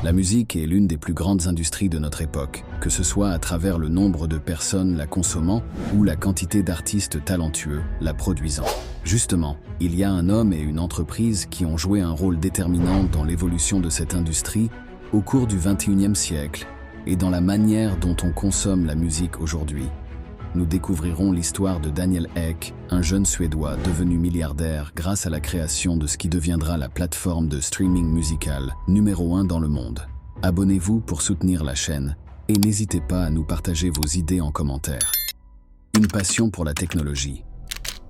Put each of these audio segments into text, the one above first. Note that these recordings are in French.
La musique est l'une des plus grandes industries de notre époque, que ce soit à travers le nombre de personnes la consommant ou la quantité d'artistes talentueux la produisant. Justement, il y a un homme et une entreprise qui ont joué un rôle déterminant dans l'évolution de cette industrie au cours du XXIe siècle et dans la manière dont on consomme la musique aujourd'hui. Nous découvrirons l'histoire de Daniel Ek, un jeune Suédois devenu milliardaire grâce à la création de ce qui deviendra la plateforme de streaming musical numéro 1 dans le monde. Abonnez-vous pour soutenir la chaîne et n'hésitez pas à nous partager vos idées en commentaire. Une passion pour la technologie.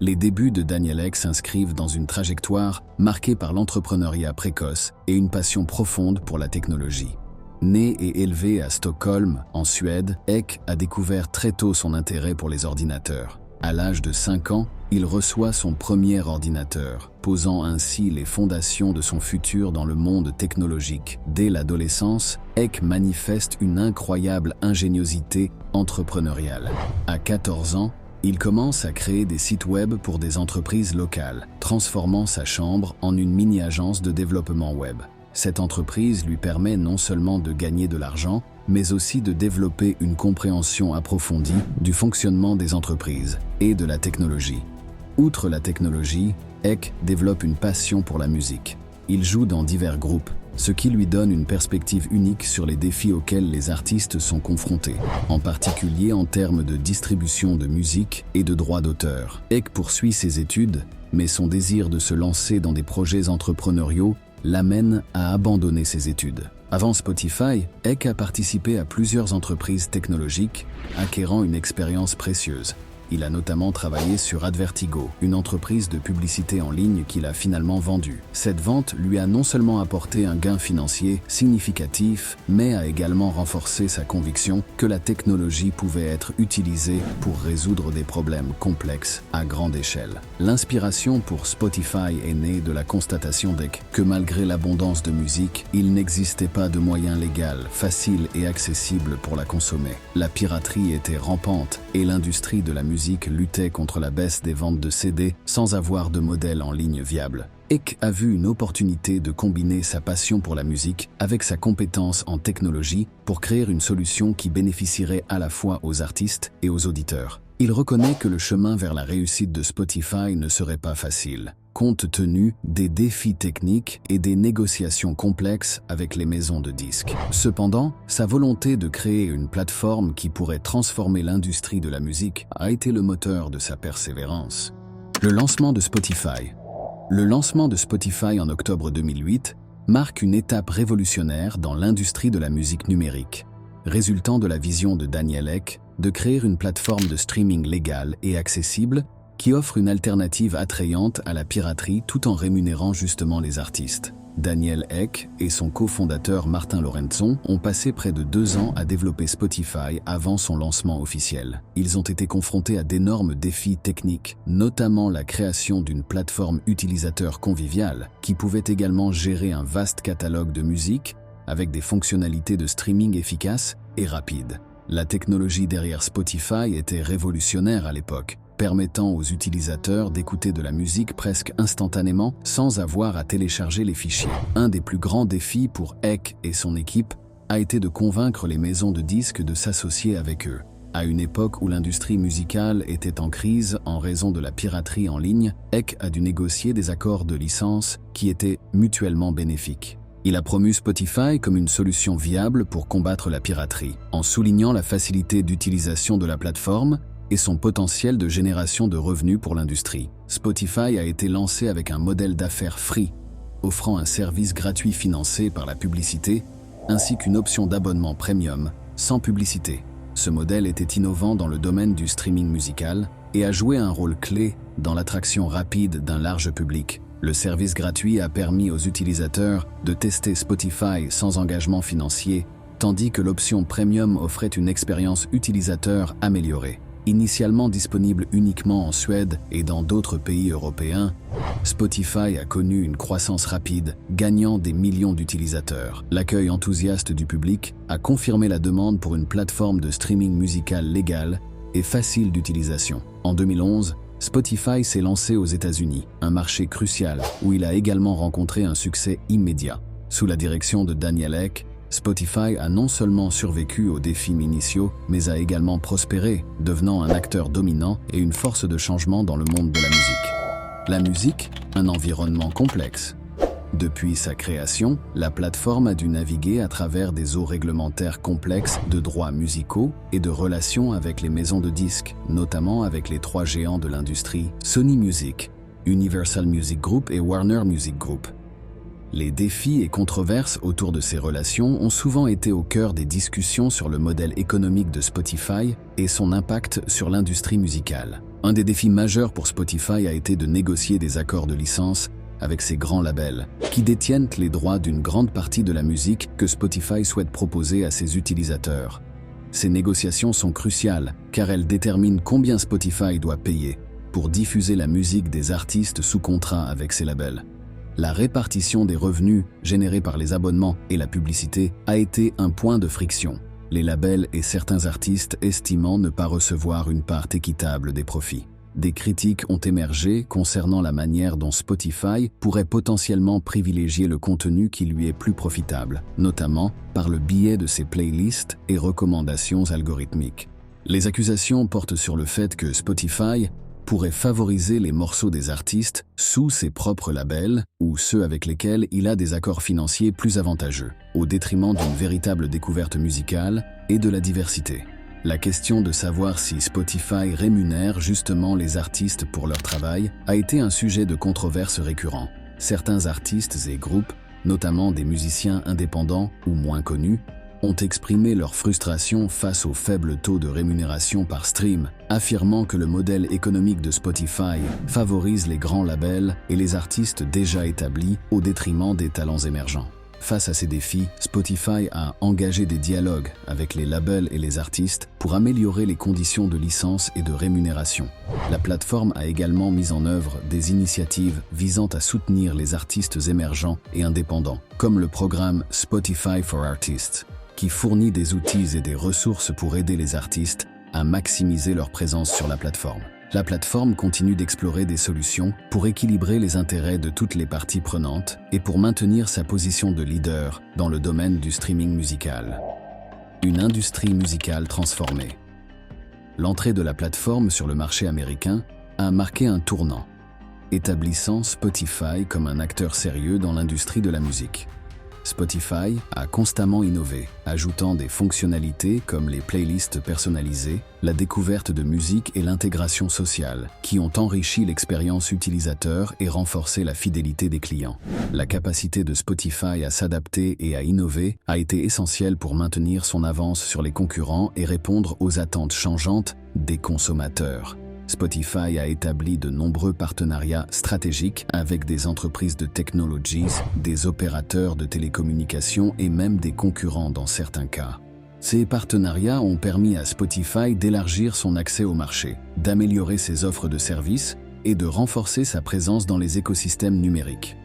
Les débuts de Daniel Ek s'inscrivent dans une trajectoire marquée par l'entrepreneuriat précoce et une passion profonde pour la technologie. Né et élevé à Stockholm, en Suède, Ek a découvert très tôt son intérêt pour les ordinateurs. À l'âge de 5 ans, il reçoit son premier ordinateur, posant ainsi les fondations de son futur dans le monde technologique. Dès l'adolescence, Ek manifeste une incroyable ingéniosité entrepreneuriale. À 14 ans, il commence à créer des sites web pour des entreprises locales, transformant sa chambre en une mini-agence de développement web. Cette entreprise lui permet non seulement de gagner de l'argent, mais aussi de développer une compréhension approfondie du fonctionnement des entreprises et de la technologie. Outre la technologie, Ek développe une passion pour la musique. Il joue dans divers groupes, ce qui lui donne une perspective unique sur les défis auxquels les artistes sont confrontés, en particulier en termes de distribution de musique et de droits d'auteur. Ek poursuit ses études, mais son désir de se lancer dans des projets entrepreneuriaux l'amène à abandonner ses études. Avant Spotify, Ek a participé à plusieurs entreprises technologiques, acquérant une expérience précieuse. Il a notamment travaillé sur Advertigo, une entreprise de publicité en ligne qu'il a finalement vendue. Cette vente lui a non seulement apporté un gain financier significatif, mais a également renforcé sa conviction que la technologie pouvait être utilisée pour résoudre des problèmes complexes à grande échelle. L'inspiration pour Spotify est née de la constatation d'Ek que malgré l'abondance de musique, il n'existait pas de moyen légal, facile et accessible pour la consommer. La piraterie était rampante et l'industrie de la musique luttait contre la baisse des ventes de CD sans avoir de modèle en ligne viable. Ek a vu une opportunité de combiner sa passion pour la musique avec sa compétence en technologie pour créer une solution qui bénéficierait à la fois aux artistes et aux auditeurs. Il reconnaît que le chemin vers la réussite de Spotify ne serait pas facile, compte tenu des défis techniques et des négociations complexes avec les maisons de disques. Cependant, sa volonté de créer une plateforme qui pourrait transformer l'industrie de la musique a été le moteur de sa persévérance. Le lancement de Spotify. Le lancement de Spotify en octobre 2008 marque une étape révolutionnaire dans l'industrie de la musique numérique, résultant de la vision de Daniel Ek de créer une plateforme de streaming légale et accessible qui offre une alternative attrayante à la piraterie tout en rémunérant justement les artistes. Daniel Ek et son cofondateur Martin Lorentzon ont passé près de 2 ans à développer Spotify avant son lancement officiel. Ils ont été confrontés à d'énormes défis techniques, notamment la création d'une plateforme utilisateur conviviale qui pouvait également gérer un vaste catalogue de musique avec des fonctionnalités de streaming efficaces et rapides. La technologie derrière Spotify était révolutionnaire à l'époque, permettant aux utilisateurs d'écouter de la musique presque instantanément sans avoir à télécharger les fichiers. Un des plus grands défis pour Ek et son équipe a été de convaincre les maisons de disques de s'associer avec eux. À une époque où l'industrie musicale était en crise en raison de la piraterie en ligne, Ek a dû négocier des accords de licence qui étaient mutuellement bénéfiques. Il a promu Spotify comme une solution viable pour combattre la piraterie, en soulignant la facilité d'utilisation de la plateforme et son potentiel de génération de revenus pour l'industrie. Spotify a été lancé avec un modèle d'affaires free, offrant un service gratuit financé par la publicité, ainsi qu'une option d'abonnement premium, sans publicité. Ce modèle était innovant dans le domaine du streaming musical et a joué un rôle clé dans l'attraction rapide d'un large public. Le service gratuit a permis aux utilisateurs de tester Spotify sans engagement financier, tandis que l'option premium offrait une expérience utilisateur améliorée. Initialement disponible uniquement en Suède et dans d'autres pays européens, Spotify a connu une croissance rapide, gagnant des millions d'utilisateurs. L'accueil enthousiaste du public a confirmé la demande pour une plateforme de streaming musical légale et facile d'utilisation. En 2011, Spotify s'est lancé aux États-Unis, un marché crucial où il a également rencontré un succès immédiat. Sous la direction de Daniel Ek, Spotify a non seulement survécu aux défis initiaux, mais a également prospéré, devenant un acteur dominant et une force de changement dans le monde de la musique. La musique, un environnement complexe. Depuis sa création, la plateforme a dû naviguer à travers des eaux réglementaires complexes de droits musicaux et de relations avec les maisons de disques, notamment avec les 3 géants de l'industrie, Sony Music, Universal Music Group et Warner Music Group. Les défis et controverses autour de ces relations ont souvent été au cœur des discussions sur le modèle économique de Spotify et son impact sur l'industrie musicale. Un des défis majeurs pour Spotify a été de négocier des accords de licence avec ces grands labels, qui détiennent les droits d'une grande partie de la musique que Spotify souhaite proposer à ses utilisateurs. Ces négociations sont cruciales, car elles déterminent combien Spotify doit payer pour diffuser la musique des artistes sous contrat avec ces labels. La répartition des revenus générés par les abonnements et la publicité a été un point de friction, les labels et certains artistes estimant ne pas recevoir une part équitable des profits. Des critiques ont émergé concernant la manière dont Spotify pourrait potentiellement privilégier le contenu qui lui est plus profitable, notamment par le biais de ses playlists et recommandations algorithmiques. Les accusations portent sur le fait que Spotify pourrait favoriser les morceaux des artistes sous ses propres labels ou ceux avec lesquels il a des accords financiers plus avantageux, au détriment d'une véritable découverte musicale et de la diversité. La question de savoir si Spotify rémunère justement les artistes pour leur travail a été un sujet de controverse récurrent. Certains artistes et groupes, notamment des musiciens indépendants ou moins connus, ont exprimé leur frustration face au faible taux de rémunération par stream, affirmant que le modèle économique de Spotify favorise les grands labels et les artistes déjà établis au détriment des talents émergents. Face à ces défis, Spotify a engagé des dialogues avec les labels et les artistes pour améliorer les conditions de licence et de rémunération. La plateforme a également mis en œuvre des initiatives visant à soutenir les artistes émergents et indépendants, comme le programme Spotify for Artists, qui fournit des outils et des ressources pour aider les artistes à maximiser leur présence sur la plateforme. La plateforme continue d'explorer des solutions pour équilibrer les intérêts de toutes les parties prenantes et pour maintenir sa position de leader dans le domaine du streaming musical. Une industrie musicale transformée. L'entrée de la plateforme sur le marché américain a marqué un tournant, établissant Spotify comme un acteur sérieux dans l'industrie de la musique. Spotify a constamment innové, ajoutant des fonctionnalités comme les playlists personnalisées, la découverte de musique et l'intégration sociale, qui ont enrichi l'expérience utilisateur et renforcé la fidélité des clients. La capacité de Spotify à s'adapter et à innover a été essentielle pour maintenir son avance sur les concurrents et répondre aux attentes changeantes des consommateurs. Spotify a établi de nombreux partenariats stratégiques avec des entreprises de technologies, des opérateurs de télécommunications et même des concurrents dans certains cas. Ces partenariats ont permis à Spotify d'élargir son accès au marché, d'améliorer ses offres de services et de renforcer sa présence dans les écosystèmes numériques.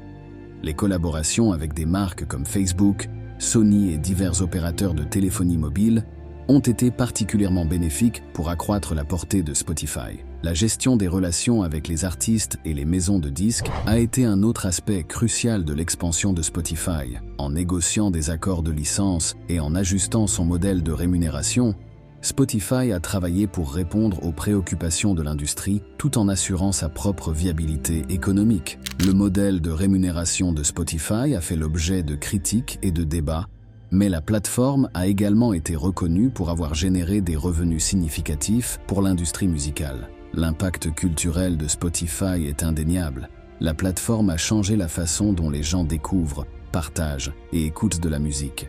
Les collaborations avec des marques comme Facebook, Sony et divers opérateurs de téléphonie mobile ont été particulièrement bénéfiques pour accroître la portée de Spotify. La gestion des relations avec les artistes et les maisons de disques a été un autre aspect crucial de l'expansion de Spotify. En négociant des accords de licence et en ajustant son modèle de rémunération, Spotify a travaillé pour répondre aux préoccupations de l'industrie tout en assurant sa propre viabilité économique. Le modèle de rémunération de Spotify a fait l'objet de critiques et de débats, mais la plateforme a également été reconnue pour avoir généré des revenus significatifs pour l'industrie musicale. L'impact culturel de Spotify est indéniable. La plateforme a changé la façon dont les gens découvrent, partagent et écoutent de la musique.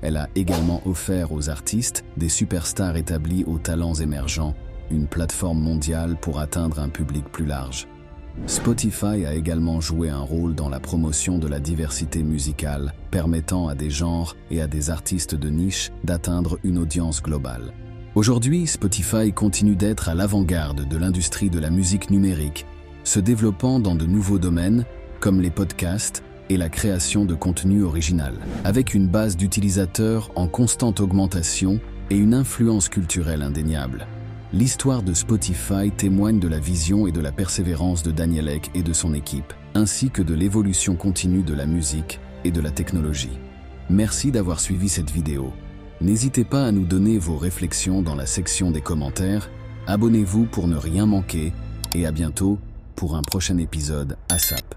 Elle a également offert aux artistes des superstars établis aux talents émergents, une plateforme mondiale pour atteindre un public plus large. Spotify a également joué un rôle dans la promotion de la diversité musicale, permettant à des genres et à des artistes de niche d'atteindre une audience globale. Aujourd'hui, Spotify continue d'être à l'avant-garde de l'industrie de la musique numérique, se développant dans de nouveaux domaines comme les podcasts et la création de contenu original. Avec une base d'utilisateurs en constante augmentation et une influence culturelle indéniable, l'histoire de Spotify témoigne de la vision et de la persévérance de Daniel Ek et de son équipe, ainsi que de l'évolution continue de la musique et de la technologie. Merci d'avoir suivi cette vidéo. N'hésitez pas à nous donner vos réflexions dans la section des commentaires, abonnez-vous pour ne rien manquer, et à bientôt pour un prochain épisode ASAP.